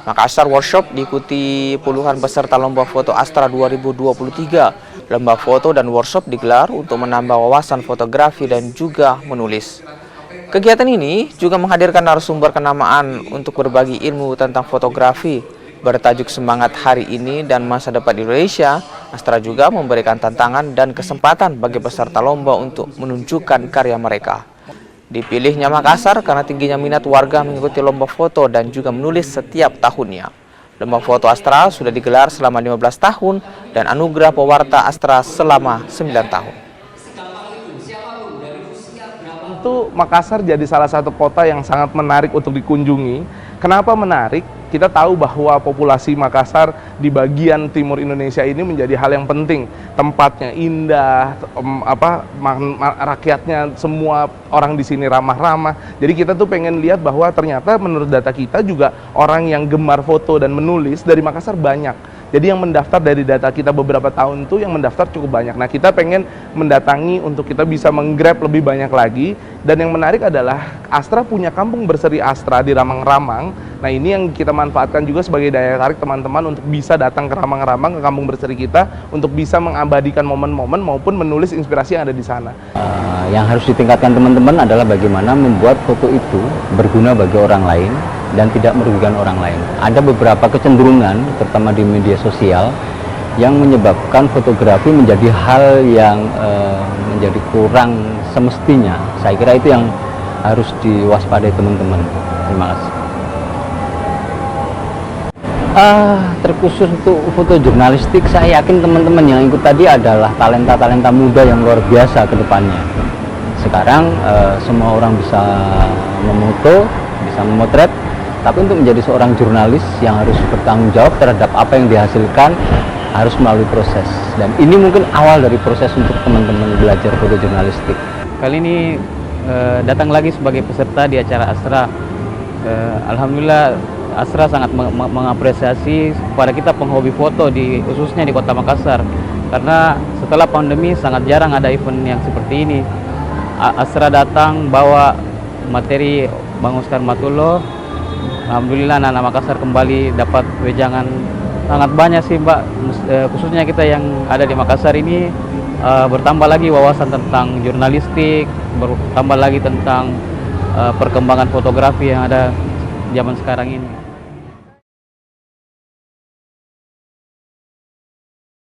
Makassar Workshop diikuti puluhan peserta Lomba Foto Astra 2023. Lomba foto dan workshop digelar untuk menambah wawasan fotografi dan juga menulis. Kegiatan ini juga menghadirkan narasumber kenamaan untuk berbagi ilmu tentang fotografi. Bertajuk Semangat Hari Ini dan Masa Depan Indonesia, Astra juga memberikan tantangan dan kesempatan bagi peserta lomba untuk menunjukkan karya mereka. Dipilihnya Makassar karena tingginya minat warga mengikuti lomba foto dan juga menulis setiap tahunnya. Lomba foto Astra sudah digelar selama 15 tahun dan anugerah pewarta Astra selama 9 tahun. Tentu Makassar jadi salah satu kota yang sangat menarik untuk dikunjungi. Kenapa menarik? Kita tahu bahwa populasi Makassar di bagian timur Indonesia ini menjadi hal yang penting. Tempatnya indah, rakyatnya semua orang di sini ramah-ramah. Jadi kita tuh pengen lihat bahwa ternyata menurut data kita juga orang yang gemar foto dan menulis dari Makassar banyak. Jadi yang mendaftar dari data kita beberapa tahun itu yang mendaftar cukup banyak. Nah, kita pengen mendatangi untuk kita bisa menggrab lebih banyak lagi. Dan yang menarik adalah Astra punya kampung berseri Astra di Ramang-Ramang. Nah, ini yang kita manfaatkan juga sebagai daya tarik teman-teman untuk bisa datang ke Ramang-Ramang, ke kampung berseri kita, untuk bisa mengabadikan momen-momen maupun menulis inspirasi yang ada di sana. Yang harus ditingkatkan teman-teman adalah bagaimana membuat foto itu berguna bagi orang lain dan tidak merugikan orang lain. Ada beberapa kecenderungan, terutama di media sosial, yang menyebabkan fotografi menjadi hal yang menjadi kurang semestinya. Saya kira itu yang harus diwaspadai teman-teman. Terima kasih. Terkhusus untuk foto jurnalistik, saya yakin teman-teman yang ikut tadi adalah talenta-talenta muda yang luar biasa ke depannya. Sekarang semua orang bisa memoto, bisa memotret, tapi untuk menjadi seorang jurnalis yang harus bertanggung jawab terhadap apa yang dihasilkan harus melalui proses. Dan ini mungkin awal dari proses untuk teman-teman belajar foto jurnalistik. Kali ini datang lagi sebagai peserta di acara Astra. Alhamdulillah Astra sangat mengapresiasi kepada kita penghobi foto khususnya di Kota Makassar. Karena setelah pandemi sangat jarang ada event yang seperti ini. Astra datang bawa materi Bang Oscar Matulo. Alhamdulillah anak-anak Makassar kembali dapat wejangan sangat banyak sih Mbak, khususnya kita yang ada di Makassar ini bertambah lagi wawasan tentang jurnalistik, bertambah lagi tentang perkembangan fotografi yang ada zaman sekarang ini.